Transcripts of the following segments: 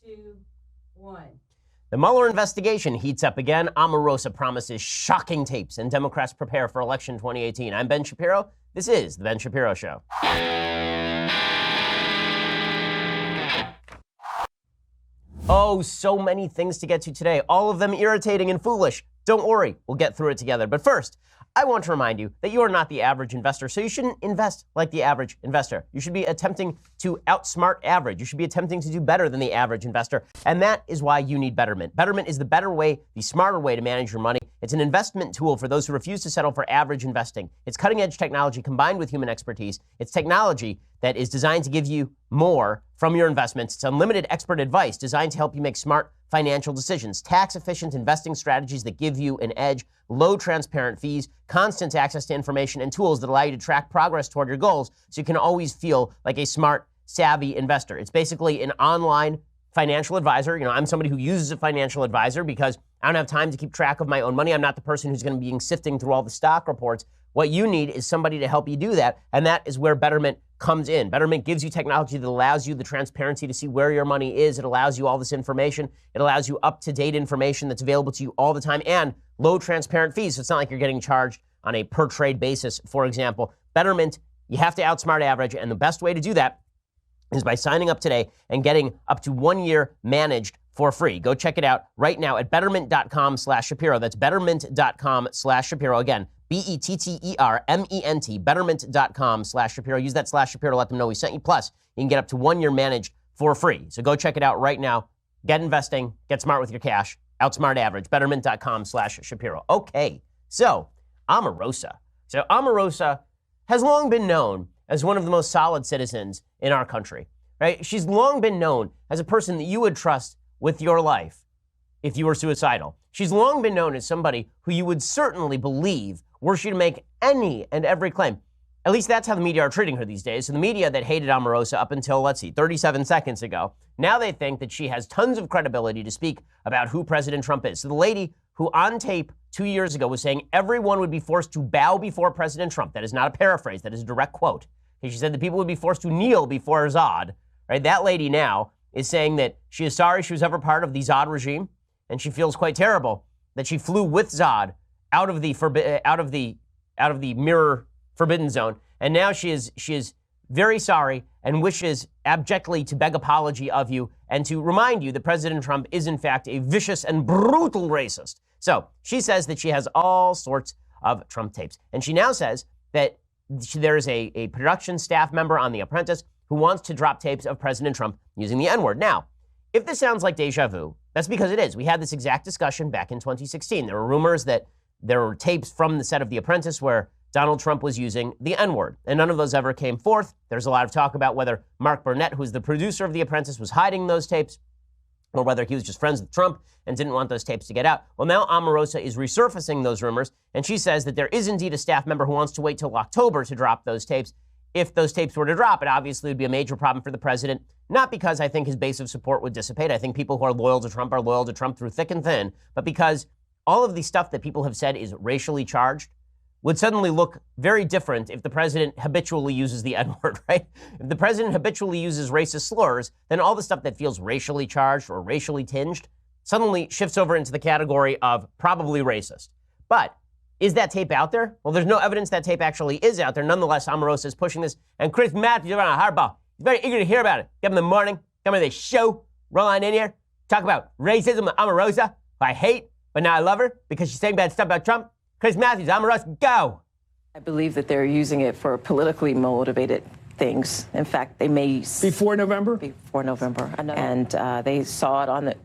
2, 1. The Mueller investigation heats up again. Omarosa promises shocking tapes, and Democrats prepare for election 2018. I'm Ben Shapiro. This is The Ben Shapiro Show. Oh, so many things to get to today, all of them irritating and foolish. Don't worry, we'll get through it together. But first, I want to remind you that you are not the average investor, so you shouldn't invest like the average investor. You should be attempting to outsmart average. You should be attempting to do better than the average investor, and that is why you need Betterment. Betterment is the better way, the smarter way to manage your money. It's an investment tool for those who refuse to settle for average investing. It's cutting-edge technology combined with human expertise. It's technology that is designed to give you more from your investments. It's unlimited expert advice designed to help you make smart financial decisions, tax-efficient investing strategies that give you an edge, low transparent fees, constant access to information, and tools that allow you to track progress toward your goals so you can always feel like a smart, savvy investor. It's basically an online financial advisor. You know, I'm somebody who uses a financial advisor because I don't have time to keep track of my own money. I'm not the person who's going to be sifting through all the stock reports. What you need is somebody to help you do that, and that is where Betterment comes in. Betterment gives you technology that allows you the transparency to see where your money is. It allows you all this information. It allows you up-to-date information that's available to you all the time and low transparent fees. So it's not like you're getting charged on a per-trade basis, for example. Betterment, you have to outsmart average, and the best way to do that is by signing up today and getting up to 1 year managed for free. Go check it out right now at betterment.com/Shapiro. That's betterment.com/Shapiro. Again, BETTERMENT, betterment.com/Shapiro. Use that /Shapiro to let them know we sent you. Plus, you can get up to 1 year managed for free. So go check it out right now. Get investing, get smart with your cash, outsmart average, betterment.com/Shapiro. Okay, so Omarosa. So Omarosa has long been known as one of the most solid citizens in our country, right? She's long been known as a person that you would trust with your life if you were suicidal. She's long been known as somebody who you would certainly believe were she to make any and every claim. At least that's how the media are treating her these days. So the media that hated Omarosa up until, 37 seconds ago, now they think that she has tons of credibility to speak about who President Trump is. So the lady who on tape 2 years ago was saying everyone would be forced to bow before President Trump. That is not a paraphrase. That is a direct quote. She said that people would be forced to kneel before Zod. Right? That lady now is saying that she is sorry she was ever part of the Zod regime, and she feels quite terrible that she flew with Zod out of the mirror forbidden zone, and now she is very sorry and wishes abjectly to beg apology of you and to remind you that President Trump is in fact a vicious and brutal racist. So she says that she has all sorts of Trump tapes, and she now says that there is a production staff member on The Apprentice who wants to drop tapes of President Trump using the N-word. Now, if this sounds like deja vu, that's because it is. We had this exact discussion back in 2016. There were rumors that there were tapes from the set of The Apprentice where Donald Trump was using the N-word, and none of those ever came forth. There's a lot of talk about whether Mark Burnett, who's the producer of The Apprentice, was hiding those tapes, or whether he was just friends with Trump and didn't want those tapes to get out. Well, now Omarosa is resurfacing those rumors, and she says that there is indeed a staff member who wants to wait till October to drop those tapes. If those tapes were to drop, it obviously would be a major problem for the president, not because I think his base of support would dissipate. I think people who are loyal to Trump through thick and thin, but because all of the stuff that people have said is racially charged would suddenly look very different if the president habitually uses the N-word, right? If the president habitually uses racist slurs, then all the stuff that feels racially charged or racially tinged suddenly shifts over into the category of probably racist. But is that tape out there? Well, there's no evidence that tape actually is out there. Nonetheless, Omarosa is pushing this, and Chris Matthews is on a hardball. He's very eager to hear about it. Get him in the morning, come to the show, roll on in here, talk about racism with Omarosa, who I hate, but now I love her because she's saying bad stuff about Trump. Chris Matthews, Omarosa, go. I believe that they're using it for politically motivated things. In fact, they may... Before November? Before November. And they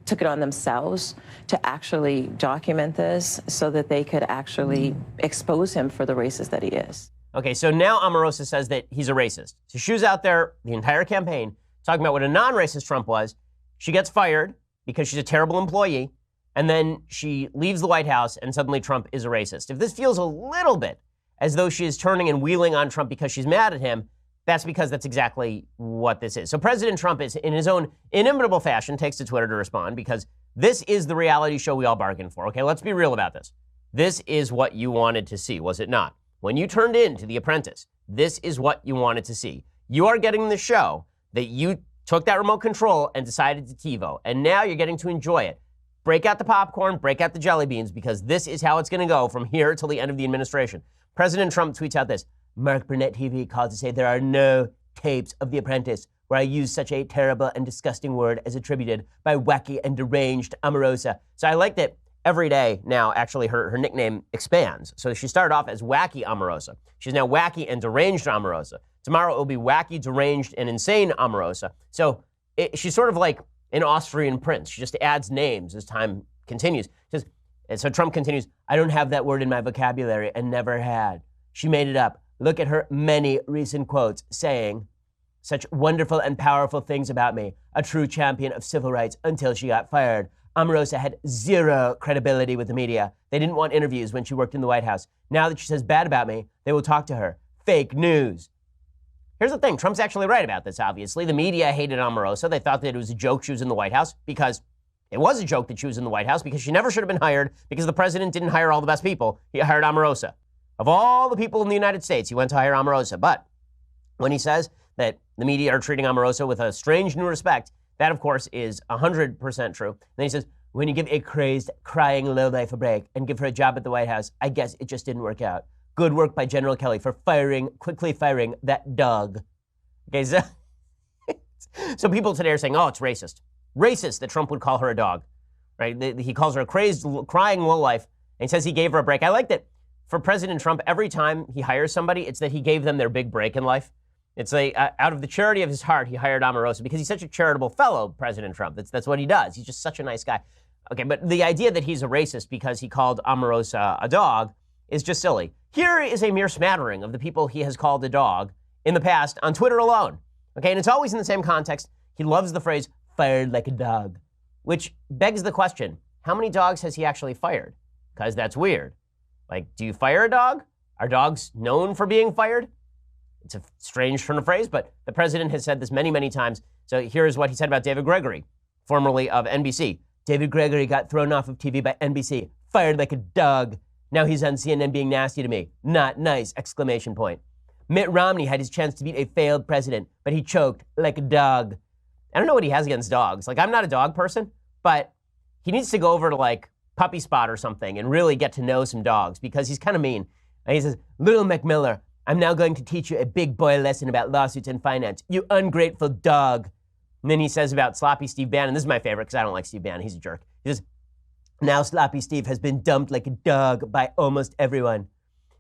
took it on themselves to actually document this so that they could actually expose him for the racist that he is. Okay, so now Omarosa says that he's a racist. So she was out there the entire campaign talking about what a non-racist Trump was. She gets fired because she's a terrible employee, and then she leaves the White House, and suddenly Trump is a racist. If this feels a little bit as though she is turning and wheeling on Trump because she's mad at him, that's because that's exactly what this is. So President Trump is, in his own inimitable fashion, takes to Twitter to respond because this is the reality show we all bargained for. Okay, let's be real about this. This is what you wanted to see, was it not? When you turned in to The Apprentice, this is what you wanted to see. You are getting the show that you took that remote control and decided to TiVo. And now you're getting to enjoy it. Break out the popcorn, break out the jelly beans, because this is how it's going to go from here till the end of the administration. President Trump tweets out this. Mark Burnett TV called to say there are no tapes of The Apprentice where I use such a terrible and disgusting word as attributed by wacky and deranged Omarosa. So I like that every day now, actually, her nickname expands. So she started off as Wacky Omarosa. She's now Wacky and Deranged Omarosa. Tomorrow it will be Wacky, Deranged, and Insane Omarosa. So she's sort of like an Austrian prince. She just adds names as time continues. And so Trump continues, I don't have that word in my vocabulary and never had. She made it up. Look at her many recent quotes saying such wonderful and powerful things about me, a true champion of civil rights until she got fired. Omarosa had zero credibility with the media. They didn't want interviews when she worked in the White House. Now that she says bad about me, they will talk to her. Fake news. Here's the thing. Trump's actually right about this, obviously. The media hated Omarosa. They thought that it was a joke she was in the White House because it was a joke that she was in the White House because she never should have been hired because the president didn't hire all the best people. He hired Omarosa. Of all the people in the United States, he went to hire Omarosa. But when he says that the media are treating Omarosa with a strange new respect, that, of course, is 100% true. Then he says, when you give a crazed, crying lowlife a break and give her a job at the White House, I guess it just didn't work out. Good work by General Kelly for quickly firing that dog. Okay, so people today are saying, oh, it's racist. Racist that Trump would call her a dog, right? He calls her a crazed, crying lowlife, and he says he gave her a break. I like that for President Trump, every time he hires somebody, it's that he gave them their big break in life. It's like out of the charity of his heart, he hired Omarosa because he's such a charitable fellow, President Trump. That's what he does. He's just such a nice guy. Okay, but the idea that he's a racist because he called Omarosa a dog is just silly. Here is a mere smattering of the people he has called a dog in the past on Twitter alone. Okay, and it's always in the same context. He loves the phrase, fired like a dog, which begs the question, how many dogs has he actually fired? Because that's weird. Like, do you fire a dog? Are dogs known for being fired? It's a strange turn of phrase, but the president has said this many, many times. So here's what he said about David Gregory, formerly of NBC. David Gregory got thrown off of TV by NBC, fired like a dog. Now he's on CNN being nasty to me. Not nice, exclamation point. Mitt Romney had his chance to beat a failed president, but he choked like a dog. I don't know what he has against dogs. Like, I'm not a dog person, but he needs to go over to, like, Puppy Spot or something and really get to know some dogs because he's kind of mean. And he says, Little McMiller, I'm now going to teach you a big boy lesson about lawsuits and finance. You ungrateful dog. And then he says about Sloppy Steve Bannon. This is my favorite because I don't like Steve Bannon. He's a jerk. He says, now Sloppy Steve has been dumped like a dog by almost everyone.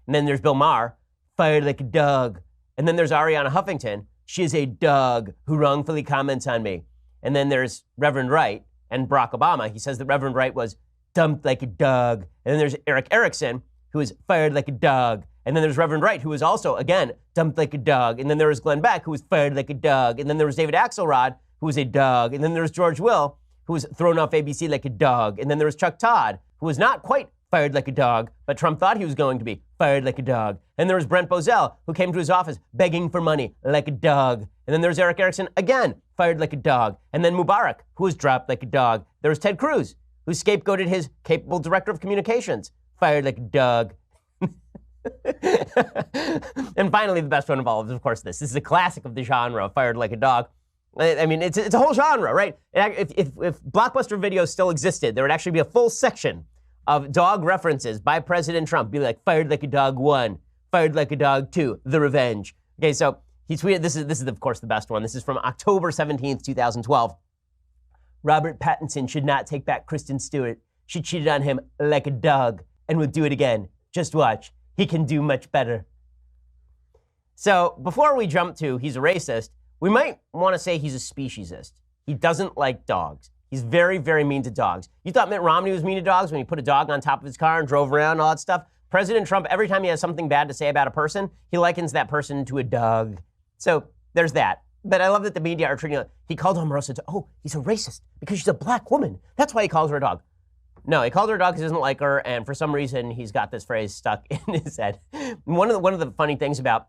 And then there's Bill Maher, fired like a dog. And then there's Ariana Huffington. She is a dog who wrongfully comments on me. And then there's Reverend Wright and Barack Obama. He says that Reverend Wright was dumped like a dog. And then there's Eric Erickson, who is fired like a dog. And then there's Reverend Wright, who was also, again, dumped like a dog. And then there was Glenn Beck, who was fired like a dog. And then there was David Axelrod, who was a dog. And then there was George Will, who was thrown off ABC like a dog. And then there was Chuck Todd, who was not quite fired like a dog, but Trump thought he was going to be fired like a dog. And there was Brent Bozell, who came to his office begging for money like a dog. And then there's Eric Erickson, again, fired like a dog. And then Mubarak, who was dropped like a dog. There was Ted Cruz, who scapegoated his capable director of communications, fired like a dog. And finally, the best one of all is, of course, this. This is a classic of the genre, fired like a dog. I mean, it's a whole genre, right? If Blockbuster Video still existed, there would actually be a full section of dog references by President Trump. Be like, fired like a dog 1, fired like a dog 2, The Revenge. Okay, so he tweeted, this is of course the best one. This is from October 17th, 2012. Robert Pattinson should not take back Kristen Stewart. She cheated on him like a dog and will do it again. Just watch. He can do much better. So before we jump to he's a racist, we might want to say he's a speciesist. He doesn't like dogs. He's very, very mean to dogs. You thought Mitt Romney was mean to dogs when he put a dog on top of his car and drove around and all that stuff? President Trump, every time he has something bad to say about a person, he likens that person to a dog. So there's that. But I love that the media are treating it. He called Omarosa he's a racist because she's a black woman. That's why he calls her a dog. No, he called her a dog because he doesn't like her, and for some reason he's got this phrase stuck in his head. One of the funny things about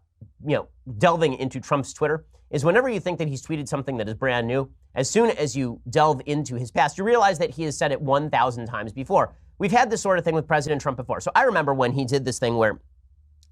delving into Trump's Twitter is whenever you think that he's tweeted something that is brand new, as soon as you delve into his past, you realize that he has said it 1,000 times before. We've had this sort of thing with President Trump before. So I remember when he did this thing where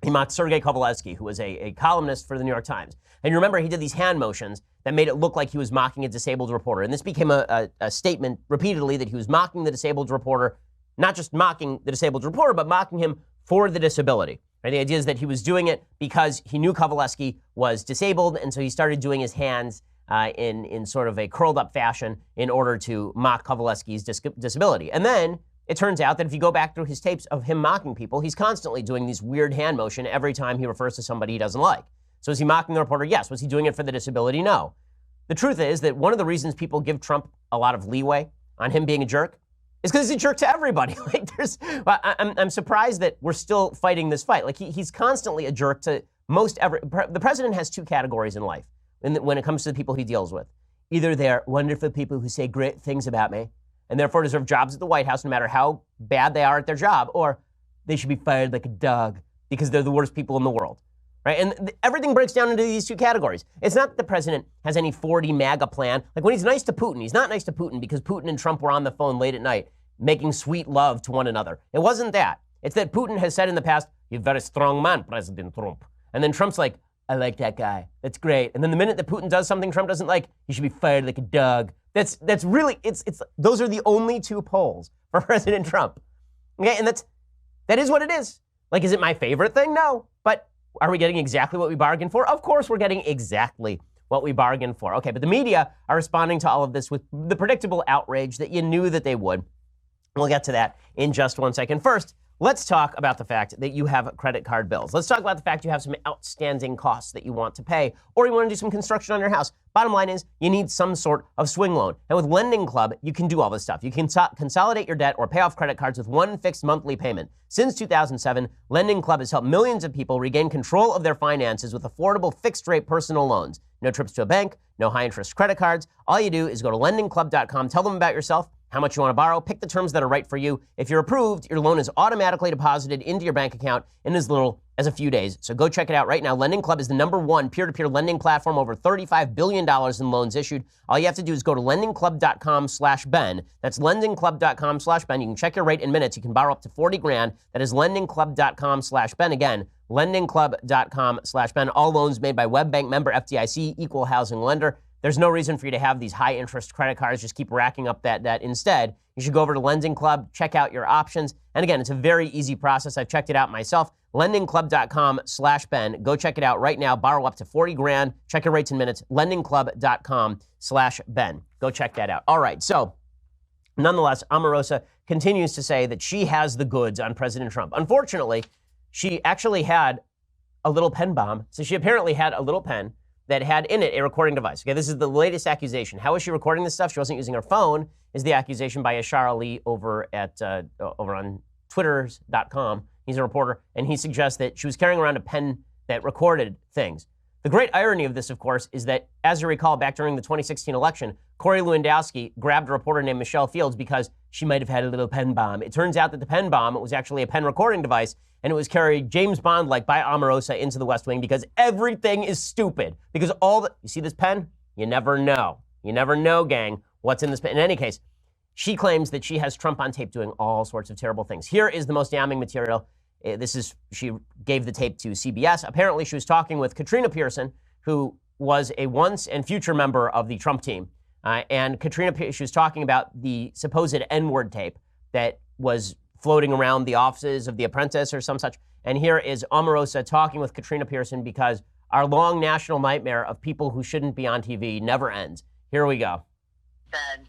He mocked Sergei Kovaleski, who was a columnist for the New York Times. And you remember he did these hand motions that made it look like he was mocking a disabled reporter. And this became a statement repeatedly that he was mocking the disabled reporter, not just mocking the disabled reporter, but mocking him for the disability. Right? The idea is that he was doing it because he knew Kovaleski was disabled, and so he started doing his hands in sort of a curled up fashion in order to mock Kovaleski's disability. And then it turns out that if you go back through his tapes of him mocking people, he's constantly doing these weird hand motion every time he refers to somebody he doesn't like. So is he mocking the reporter? Yes. Was he doing it for the disability? No. The truth is that one of the reasons people give Trump a lot of leeway on him being a jerk is because he's a jerk to everybody. I'm surprised that we're still fighting this fight. Like he's constantly a jerk to the president has two categories in life when it comes to the people he deals with. Either they're wonderful people who say great things about me and therefore deserve jobs at the White House no matter how bad they are at their job, or they should be fired like a dog because they're the worst people in the world, right? And everything breaks down into these two categories. It's not that the president has any 4D MAGA plan. Like when he's nice to Putin, he's not nice to Putin because Putin and Trump were on the phone late at night making sweet love to one another. It wasn't that. It's that Putin has said in the past, "You're a very strong man, President Trump." And then Trump's like, "I like that guy. That's great." And then the minute that Putin does something Trump doesn't like, he should be fired like a dog. That's really, those are the only two poles for President Trump. Okay, and that is what it is. Like, is it my favorite thing? No. But are we getting exactly what we bargained for? Of course we're getting exactly what we bargained for. Okay, but the media are responding to all of this with the predictable outrage that you knew that they would. We'll get to that in just one second. First, let's talk about the fact that you have credit card bills. Let's talk about the fact you have some outstanding costs that you want to pay, or you want to do some construction on your house. Bottom line is you need some sort of swing loan. And with Lending Club, you can do all this stuff. You can consolidate your debt or pay off credit cards with one fixed monthly payment. Since 2007, Lending Club has helped millions of people regain control of their finances with affordable fixed-rate personal loans. No trips to a bank, no high-interest credit cards. All you do is go to lendingclub.com, tell them about yourself, how much you want to borrow, pick the terms that are right for you. If you're approved, your loan is automatically deposited into your bank account in as little as a few days. So go check it out right now. Lending Club is the #1 peer-to-peer lending platform, over $35 billion in loans issued. All you have to do is go to lendingclub.com/Ben. That's lendingclub.com/Ben. You can check your rate in minutes. You can borrow up to 40 grand. That is lendingclub.com/Ben. Again, lendingclub.com/Ben. All loans made by WebBank, member FDIC, equal housing lender. There's no reason for you to have these high-interest credit cards. Just keep racking up that debt. Instead, you should go over to Lending Club, check out your options. And again, it's a very easy process. I've checked it out myself. Lendingclub.com/Ben. Go check it out right now. Borrow up to 40 grand. Check your rates in minutes. Lendingclub.com/Ben. Go check that out. All right, so nonetheless, Omarosa continues to say that she has the goods on President Trump. Unfortunately, she actually had a little pen bomb. So she apparently had a little pen that had in it a recording device. Okay, this is the latest accusation. How is she recording this stuff? She wasn't using her phone, is the accusation by Yashar Ali over on Twitters.com. He's a reporter, and he suggests that she was carrying around a pen that recorded things. The great irony of this, of course, is that, as you recall, back during the 2016 election, Corey Lewandowski grabbed a reporter named Michelle Fields because she might have had a little pen bomb. It turns out that the pen bomb was actually a pen recording device, and it was carried James Bond-like by Omarosa into the West Wing because everything is stupid. Because you see this pen? You never know. You never know, gang, what's in this pen. In any case, she claims that she has Trump on tape doing all sorts of terrible things. Here is the most damning material. She gave the tape to CBS. Apparently, she was talking with Katrina Pearson, who was a once and future member of the Trump team. And she was talking about the supposed N-word tape that was floating around the offices of The Apprentice or some such. And here is Omarosa talking with Katrina Pearson because our long national nightmare of people who shouldn't be on TV never ends. Here we go. Said,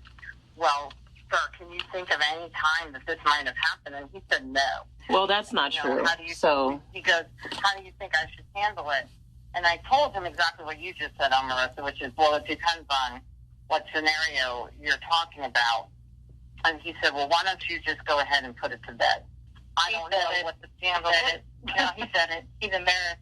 well, sir, can you think of any time that this might have happened? And he said no. Well, that's not true. He goes, how do you think I should handle it? And I told him exactly what you just said, Omarosa, which is, well, it depends on what scenario you're talking about. And he said, well, why don't you just go ahead and put it to bed? I don't know what the scandal is. No, he said it. He's embarrassed.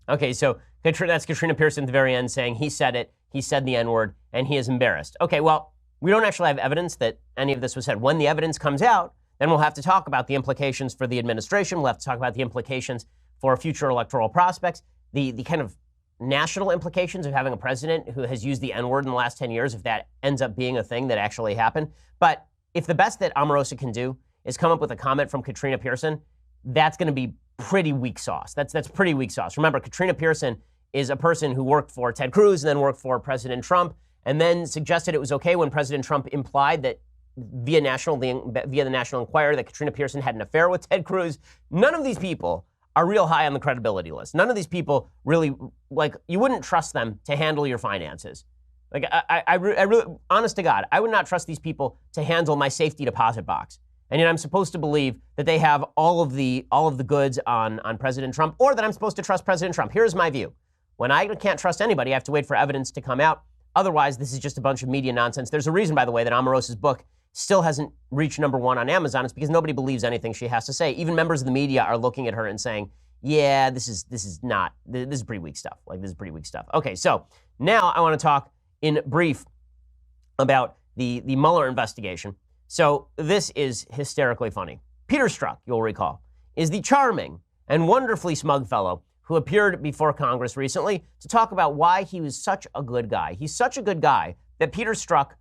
Okay, so that's Katrina Pearson at the very end saying he said it, he said the N-word, and he is embarrassed. Okay, well, we don't actually have evidence that any of this was said. When the evidence comes out, then we'll have to talk about the implications for the administration. We'll have to talk about the implications for future electoral prospects, the kind of national implications of having a president who has used the N-word in the last 10 years, if that ends up being a thing that actually happened. But if the best that Omarosa can do is come up with a comment from Katrina Pearson, that's going to be pretty weak sauce. That's pretty weak sauce. Remember, Katrina Pearson is a person who worked for Ted Cruz and then worked for President Trump, and then suggested it was okay when President Trump implied that via the National Enquirer that Katrina Pearson had an affair with Ted Cruz. None of these people are real high on the credibility list. None of these people really, like, you wouldn't trust them to handle your finances. Like, I really, honest to God, I would not trust these people to handle my safety deposit box. And yet I'm supposed to believe that they have all of the goods on President Trump, or that I'm supposed to trust President Trump. Here's my view. When I can't trust anybody, I have to wait for evidence to come out. Otherwise, this is just a bunch of media nonsense. There's a reason, by the way, that Omarosa's book still hasn't reached #1 on Amazon. It's because nobody believes anything she has to say. Even members of the media are looking at her and saying, yeah, this is pretty weak stuff. Like, this is pretty weak stuff. Okay, so now I want to talk in brief about the Mueller investigation. So this is hysterically funny. Peter Strzok, you'll recall, is the charming and wonderfully smug fellow who appeared before Congress recently to talk about why he was such a good guy. He's such a good guy that Peter Strzok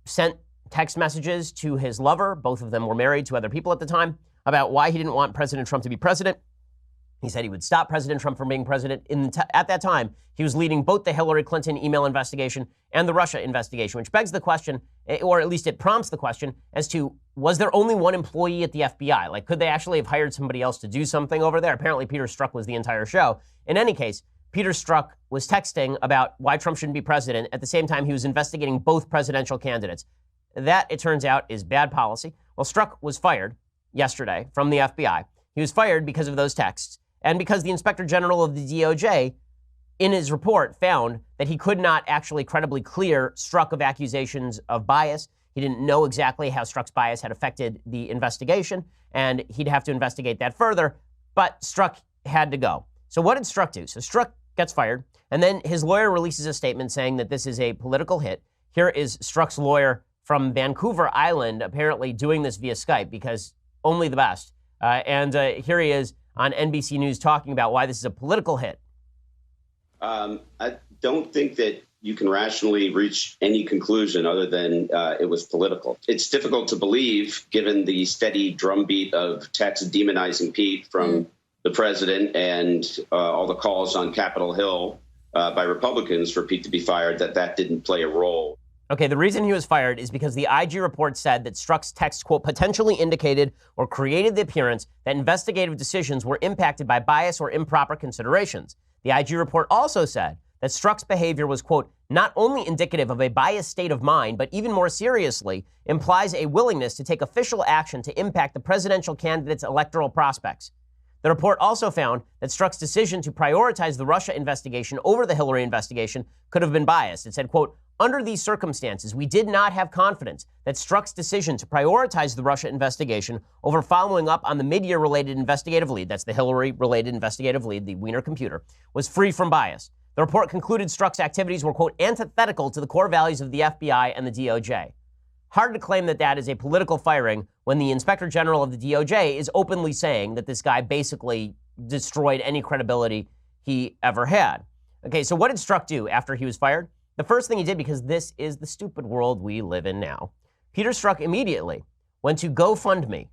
sent text messages to his lover, both of them were married to other people at the time, about why he didn't want President Trump to be president. He said he would stop President Trump from being president. At that time, he was leading both the Hillary Clinton email investigation and the Russia investigation, which begs the question, or at least it prompts the question, as to, was there only one employee at the FBI? Like, could they actually have hired somebody else to do something over there? Apparently, Peter Strzok was the entire show. In any case, Peter Strzok was texting about why Trump shouldn't be president. At the same time, he was investigating both presidential candidates. That, it turns out, is bad policy. Well, Strzok was fired yesterday from the FBI. He was fired because of those texts, and because the Inspector General of the DOJ, in his report, found that he could not actually credibly clear Strzok of accusations of bias. He didn't know exactly how Strzok's bias had affected the investigation, and he'd have to investigate that further, but Strzok had to go. So what did Strzok do? So Strzok gets fired, and then his lawyer releases a statement saying that this is a political hit. Here is Strzok's lawyer from Vancouver Island, apparently doing this via Skype, because only the best. And here he is on NBC News talking about why this is a political hit. I don't think that you can rationally reach any conclusion other than it was political. It's difficult to believe, given the steady drumbeat of texts demonizing Pete from the president and all the calls on Capitol Hill by Republicans for Pete to be fired, that didn't play a role. Okay, the reason he was fired is because the IG report said that Strzok's text, quote, potentially indicated or created the appearance that investigative decisions were impacted by bias or improper considerations. The IG report also said that Strzok's behavior was, quote, not only indicative of a biased state of mind, but even more seriously, implies a willingness to take official action to impact the presidential candidate's electoral prospects. The report also found that Strzok's decision to prioritize the Russia investigation over the Hillary investigation could have been biased. It said, quote, under these circumstances, we did not have confidence that Strzok's decision to prioritize the Russia investigation over following up on the mid-year-related investigative lead, that's the Hillary-related investigative lead, the Wiener computer, was free from bias. The report concluded Strzok's activities were, quote, antithetical to the core values of the FBI and the DOJ. Hard to claim that that is a political firing when the Inspector General of the DOJ is openly saying that this guy basically destroyed any credibility he ever had. Okay, so what did Strzok do after he was fired? The first thing he did, because this is the stupid world we live in now, Peter Strzok immediately went to GoFundMe.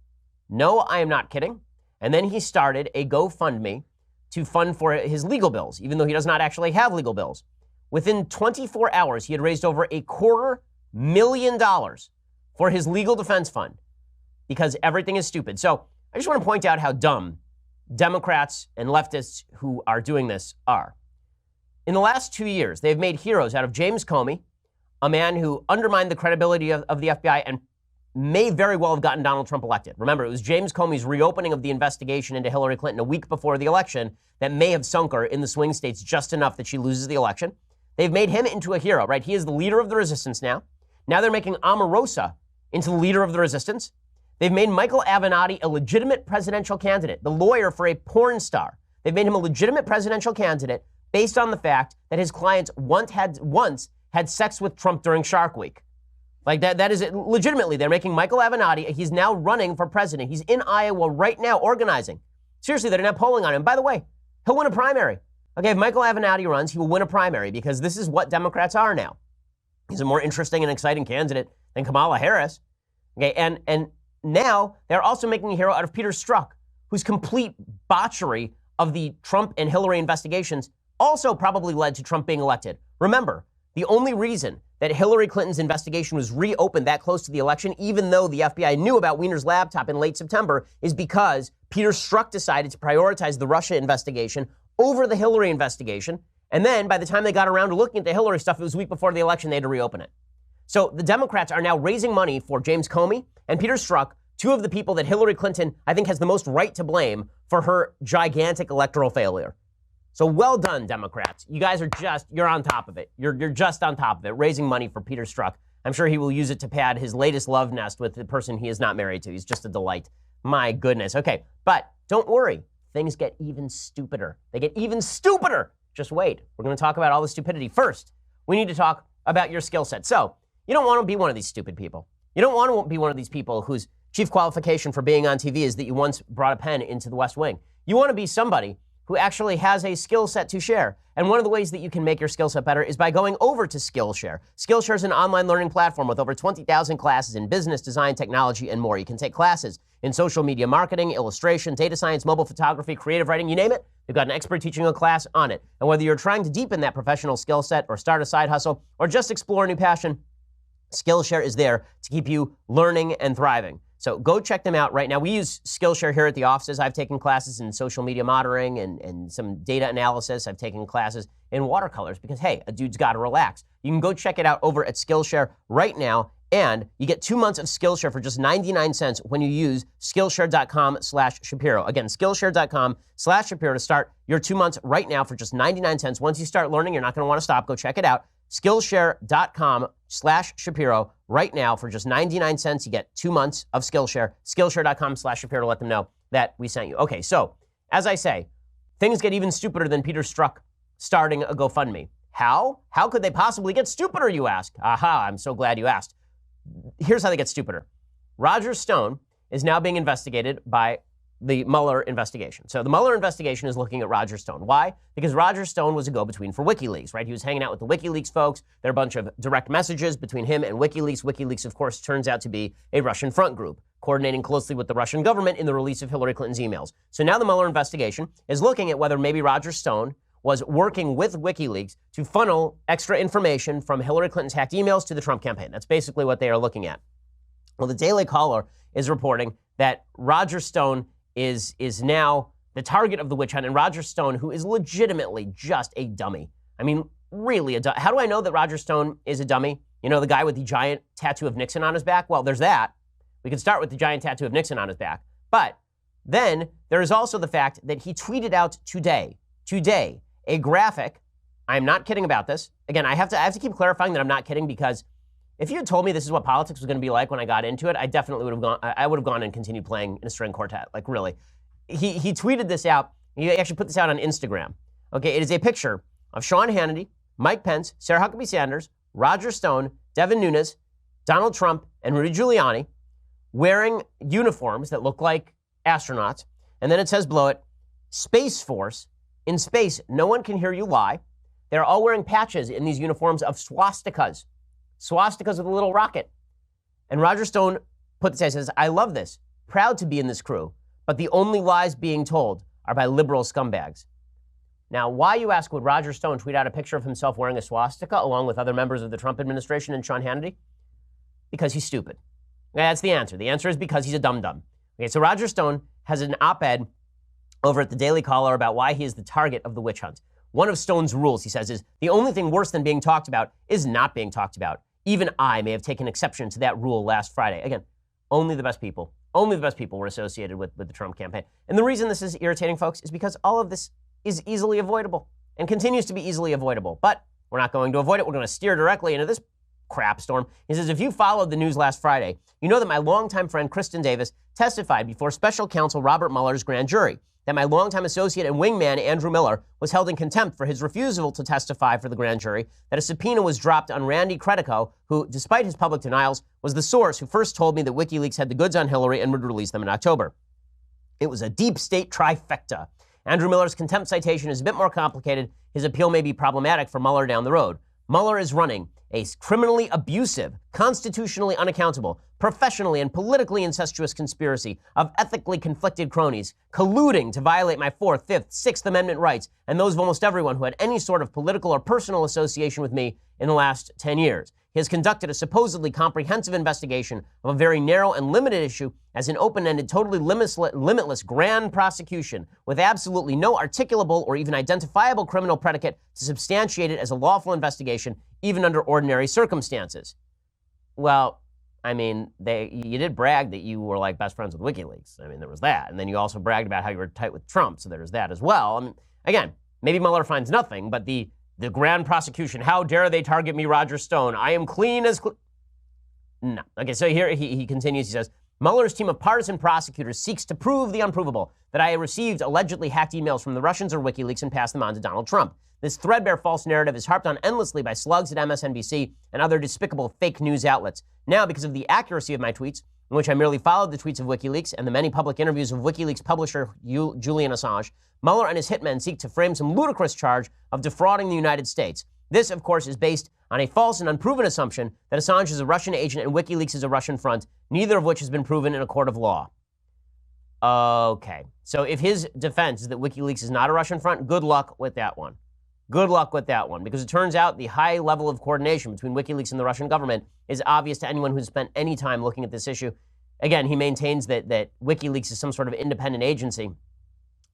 No, I am not kidding. And then he started a GoFundMe to fund for his legal bills, even though he does not actually have legal bills. Within 24 hours, he had raised over $250,000 for his legal defense fund because everything is stupid. So I just want to point out how dumb Democrats and leftists who are doing this are. In the last 2 years, they've made heroes out of James Comey, a man who undermined the credibility of the FBI and may very well have gotten Donald Trump elected. Remember, it was James Comey's reopening of the investigation into Hillary Clinton a week before the election that may have sunk her in the swing states just enough that she loses the election. They've made him into a hero, right? He is the leader of the resistance now. Now they're making Omarosa into the leader of the resistance. They've made Michael Avenatti a legitimate presidential candidate, the lawyer for a porn star. They've made him a legitimate presidential candidate based on the fact that his clients once had sex with Trump during Shark Week. Like that is it. Legitimately, they're making Michael Avenatti, he's now running for president. He's in Iowa right now organizing. Seriously, they're not polling on him. By the way, he'll win a primary. Okay, if Michael Avenatti runs, he will win a primary because this is what Democrats are now. He's a more interesting and exciting candidate than Kamala Harris. Okay, and now they're also making a hero out of Peter Strzok, whose complete botchery of the Trump and Hillary investigations also probably led to Trump being elected. Remember, the only reason that Hillary Clinton's investigation was reopened that close to the election, even though the FBI knew about Weiner's laptop in late September, is because Peter Strzok decided to prioritize the Russia investigation over the Hillary investigation. And then by the time they got around to looking at the Hillary stuff, it was a week before the election, they had to reopen it. So the Democrats are now raising money for James Comey and Peter Strzok, two of the people that Hillary Clinton, I think, has the most right to blame for her gigantic electoral failure. So well done, Democrats. You guys are you're on top of it. You're just on top of it, raising money for Peter Strzok. I'm sure he will use it to pad his latest love nest with the person he is not married to. He's just a delight. My goodness. Okay, but don't worry. Things get even stupider. They get even stupider. Just wait. We're going to talk about all the stupidity. First, we need to talk about your skill set. So you don't want to be one of these stupid people. You don't want to be one of these people whose chief qualification for being on TV is that you once brought a pen into the West Wing. You want to be somebody who actually has a skill set to share. And one of the ways that you can make your skill set better is by going over to Skillshare. Skillshare is an online learning platform with over 20,000 classes in business, design, technology, and more. You can take classes in social media marketing, illustration, data science, mobile photography, creative writing, you name it. They've got an expert teaching a class on it. And whether you're trying to deepen that professional skill set or start a side hustle or just explore a new passion, Skillshare is there to keep you learning and thriving. So go check them out right now. We use Skillshare here at the offices. I've taken classes in social media monitoring and some data analysis. I've taken classes in watercolors because, hey, a dude's got to relax. You can go check it out over at Skillshare right now, and you get 2 months of Skillshare for just 99 cents when you use Skillshare.com/Shapiro. Again, Skillshare.com/Shapiro to start your 2 months right now for just 99 cents. Once you start learning, you're not going to want to stop. Go check it out. Skillshare.com/Shapiro right now for just 99 cents. You get 2 months of Skillshare. Skillshare.com/Shapiro to let them know that we sent you. Okay, so as I say, things get even stupider than Peter Strzok starting a GoFundMe. How? How could they possibly get stupider, you ask? Aha, I'm so glad you asked. Here's how they get stupider. Roger Stone is now being investigated by the Mueller investigation. So the Mueller investigation is looking at Roger Stone. Why? Because Roger Stone was a go-between for WikiLeaks, right? He was hanging out with the WikiLeaks folks. There are a bunch of direct messages between him and WikiLeaks. WikiLeaks, of course, turns out to be a Russian front group, coordinating closely with the Russian government in the release of Hillary Clinton's emails. So now the Mueller investigation is looking at whether maybe Roger Stone was working with WikiLeaks to funnel extra information from Hillary Clinton's hacked emails to the Trump campaign. That's basically what they are looking at. Well, the Daily Caller is reporting that Roger Stone is now the target of the witch hunt, and Roger Stone, who is legitimately just a dummy. I mean, really a dummy. How do I know that Roger Stone is a dummy? You know, the guy with the giant tattoo of Nixon on his back? Well, there's that. We could start with the giant tattoo of Nixon on his back. But then there is also the fact that he tweeted out today, a graphic. I'm not kidding about this. Again, I have to keep clarifying that I'm not kidding, because if you had told me this is what politics was going to be like when I got into it, I definitely would have gone. I would have gone and continued playing in a string quartet. Like, really. He tweeted this out. He actually put this out on Instagram. Okay, it is a picture of Sean Hannity, Mike Pence, Sarah Huckabee Sanders, Roger Stone, Devin Nunes, Donald Trump, and Rudy Giuliani wearing uniforms that look like astronauts. And then it says below it, Space Force. In space, no one can hear you lie. They're all wearing patches in these uniforms of swastikas. Swastikas with a little rocket. And Roger Stone put this out, says, I love this. Proud to be in this crew. But the only lies being told are by liberal scumbags. Now, why, you ask, would Roger Stone tweet out a picture of himself wearing a swastika along with other members of the Trump administration and Sean Hannity? Because he's stupid. That's the answer. The answer is because he's a dum-dum. Okay, so Roger Stone has an op-ed over at the Daily Caller about why he is the target of the witch hunt. One of Stone's rules, he says, is the only thing worse than being talked about is not being talked about. Even I may have taken exception to that rule last Friday. Again, only the best people were associated with the Trump campaign. And the reason this is irritating, folks, is because all of this is easily avoidable and continues to be easily avoidable. But we're not going to avoid it. We're going to steer directly into this crap storm. He says, if you followed the news last Friday, you know that my longtime friend Kristen Davis testified before special counsel Robert Mueller's grand jury, that my longtime associate and wingman Andrew Miller was held in contempt for his refusal to testify for the grand jury, that a subpoena was dropped on Randy Credico, who, despite his public denials, was the source who first told me that WikiLeaks had the goods on Hillary and would release them in October. It was a deep state trifecta. Andrew Miller's contempt citation is a bit more complicated. His appeal may be problematic for Mueller down the road. Mueller is running a criminally abusive, constitutionally unaccountable, professionally and politically incestuous conspiracy of ethically conflicted cronies colluding to violate my 4th, 5th, 6th Amendment rights and those of almost everyone who had any sort of political or personal association with me in the last 10 years. He has conducted a supposedly comprehensive investigation of a very narrow and limited issue as an open-ended, totally limitless grand prosecution with absolutely no articulable or even identifiable criminal predicate to substantiate it as a lawful investigation, even under ordinary circumstances. Well, I mean, you did brag that you were like best friends with WikiLeaks. I mean, there was that. And then you also bragged about how you were tight with Trump, so there's that as well. I mean, again, maybe Mueller finds nothing, but the grand prosecution, how dare they target me, Roger Stone? I am clean as... No. Okay, so here he continues. He says, Mueller's team of partisan prosecutors seeks to prove the unprovable, that I received allegedly hacked emails from the Russians or WikiLeaks and passed them on to Donald Trump. This threadbare false narrative is harped on endlessly by slugs at MSNBC and other despicable fake news outlets. Now, because of the accuracy of my tweets, in which I merely followed the tweets of WikiLeaks and the many public interviews of WikiLeaks publisher Julian Assange, Mueller and his hitmen seek to frame some ludicrous charge of defrauding the United States. This, of course, is based on a false and unproven assumption that Assange is a Russian agent and WikiLeaks is a Russian front, neither of which has been proven in a court of law. Okay, so if his defense is that WikiLeaks is not a Russian front, good luck with that one. Good luck with that one, because it turns out the high level of coordination between WikiLeaks and the Russian government is obvious to anyone who's spent any time looking at this issue. Again, he maintains that WikiLeaks is some sort of independent agency.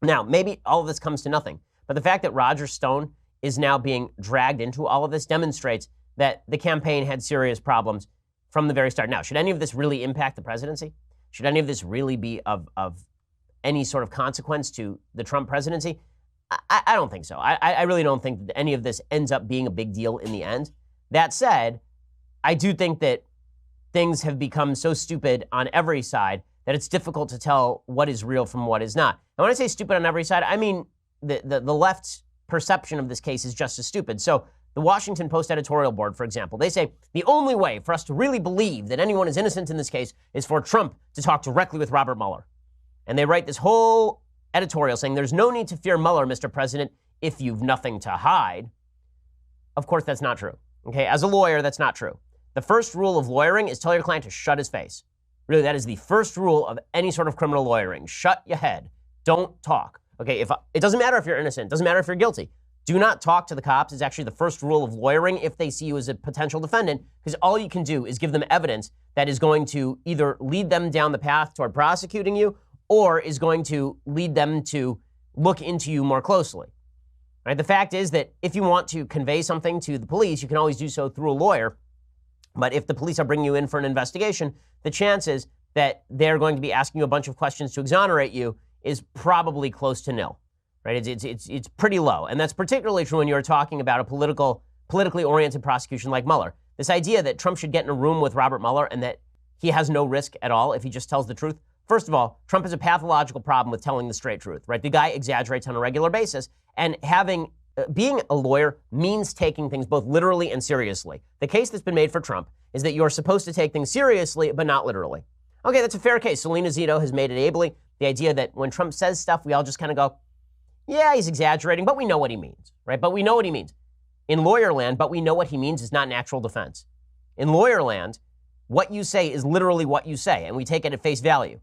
Now, maybe all of this comes to nothing, but the fact that Roger Stone is now being dragged into all of this demonstrates that the campaign had serious problems from the very start. Now, should any of this really impact the presidency? Should any of this really be of any sort of consequence to the Trump presidency? I don't think so. I really don't think that any of this ends up being a big deal in the end. That said, I do think that things have become so stupid on every side that it's difficult to tell what is real from what is not. And when I say stupid on every side, I mean the left's perception of this case is just as stupid. So the Washington Post editorial board, for example, they say the only way for us to really believe that anyone is innocent in this case is for Trump to talk directly with Robert Mueller. And they write this whole editorial saying there's no need to fear Mueller, Mr. President, if you've nothing to hide. Of course, that's not true. Okay, as a lawyer, that's not true. The first rule of lawyering is tell your client to shut his face. Really, that is the first rule of any sort of criminal lawyering. Shut your head. Don't talk. Okay, it doesn't matter if you're innocent. It doesn't matter if you're guilty. Do not talk to the cops. It's actually the first rule of lawyering if they see you as a potential defendant, because all you can do is give them evidence that is going to either lead them down the path toward prosecuting you or is going to lead them to look into you more closely. Right? The fact is that if you want to convey something to the police, you can always do so through a lawyer. But if the police are bringing you in for an investigation, the chances that they're going to be asking you a bunch of questions to exonerate you is probably close to nil. Right? It's pretty low. And that's particularly true when you're talking about a politically oriented prosecution like Mueller. This idea that Trump should get in a room with Robert Mueller and that he has no risk at all if he just tells the truth. First of all, Trump has a pathological problem with telling the straight truth, right? The guy exaggerates on a regular basis, and being a lawyer means taking things both literally and seriously. The case that's been made for Trump is that you're supposed to take things seriously, but not literally. Okay, that's a fair case. Selena Zito has made it ably. The idea that when Trump says stuff, we all just kind of go, yeah, he's exaggerating, but we know what he means, right? But we know what he means. In lawyer land, but we know what he means is not natural defense. In lawyer land, what you say is literally what you say, and we take it at face value.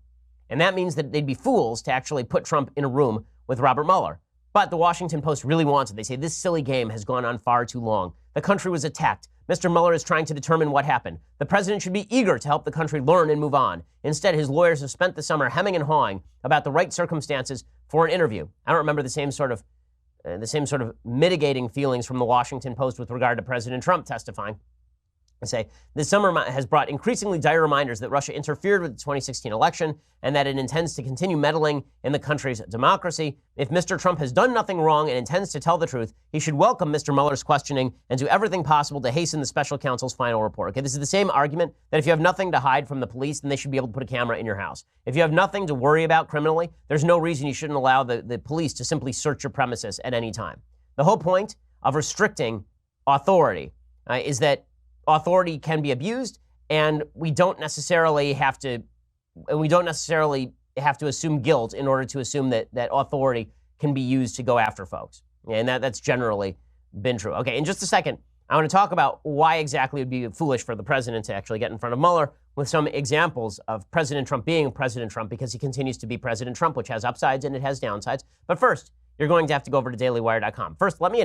And that means that they'd be fools to actually put Trump in a room with Robert Mueller. But the Washington Post really wants it. They say this silly game has gone on far too long. The country was attacked. Mr. Mueller is trying to determine what happened. The president should be eager to help the country learn and move on. Instead, his lawyers have spent the summer hemming and hawing about the right circumstances for an interview. I don't remember the same sort of mitigating feelings from the Washington Post with regard to President Trump testifying. I say, this summer has brought increasingly dire reminders that Russia interfered with the 2016 election and that it intends to continue meddling in the country's democracy. If Mr. Trump has done nothing wrong and intends to tell the truth, he should welcome Mr. Mueller's questioning and do everything possible to hasten the special counsel's final report. Okay, this is the same argument that if you have nothing to hide from the police, then they should be able to put a camera in your house. If you have nothing to worry about criminally, there's no reason you shouldn't allow the police to simply search your premises at any time. The whole point of restricting authority is that authority can be abused, and we don't necessarily have to assume guilt in order to assume that authority can be used to go after folks. And that's generally been true. Okay, in just a second, I want to talk about why exactly it would be foolish for the president to actually get in front of Mueller with some examples of President Trump being President Trump, because he continues to be President Trump, which has upsides and it has downsides. But first, you're going to have to go over to dailywire.com. First, let me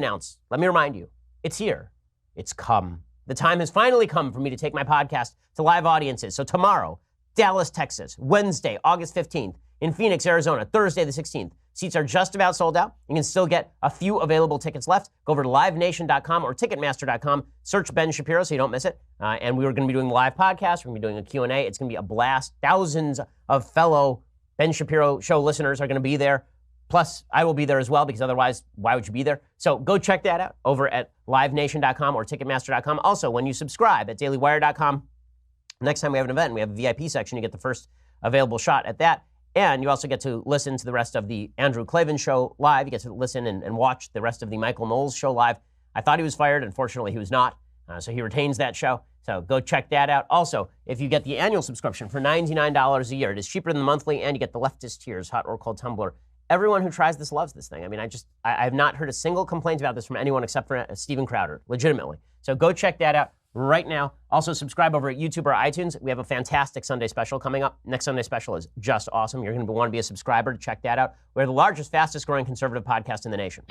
remind you, it's here. It's come. The time has finally come for me to take my podcast to live audiences. So tomorrow, Dallas, Texas, Wednesday, August 15th, in Phoenix, Arizona, Thursday the 16th. Seats are just about sold out. You can still get a few available tickets left. Go over to livenation.com or ticketmaster.com. Search Ben Shapiro so you don't miss it. And we are going to be doing the live podcast. We're going to be doing a Q&A. It's going to be a blast. Thousands of fellow Ben Shapiro show listeners are going to be there. Plus, I will be there as well, because otherwise, why would you be there? So go check that out over at livenation.com or ticketmaster.com. Also, when you subscribe at dailywire.com, next time we have an event, we have a VIP section. You get the first available shot at that. And you also get to listen to the rest of the Andrew Klavan show live. You get to listen and watch the rest of the Michael Knowles show live. I thought he was fired. Unfortunately, he was not. So he retains that show. So go check that out. Also, if you get the annual subscription for $99 a year, it is cheaper than the monthly, and you get the leftist tears, hot or cold tumbler. Everyone who tries this loves this thing. I mean, I have not heard a single complaint about this from anyone except for Steven Crowder, legitimately. So go check that out right now. Also, subscribe over at YouTube or iTunes. We have a fantastic Sunday special coming up. Next Sunday special is just awesome. You're going to want to be a subscriber to check that out. We're the largest, fastest growing conservative podcast in the nation.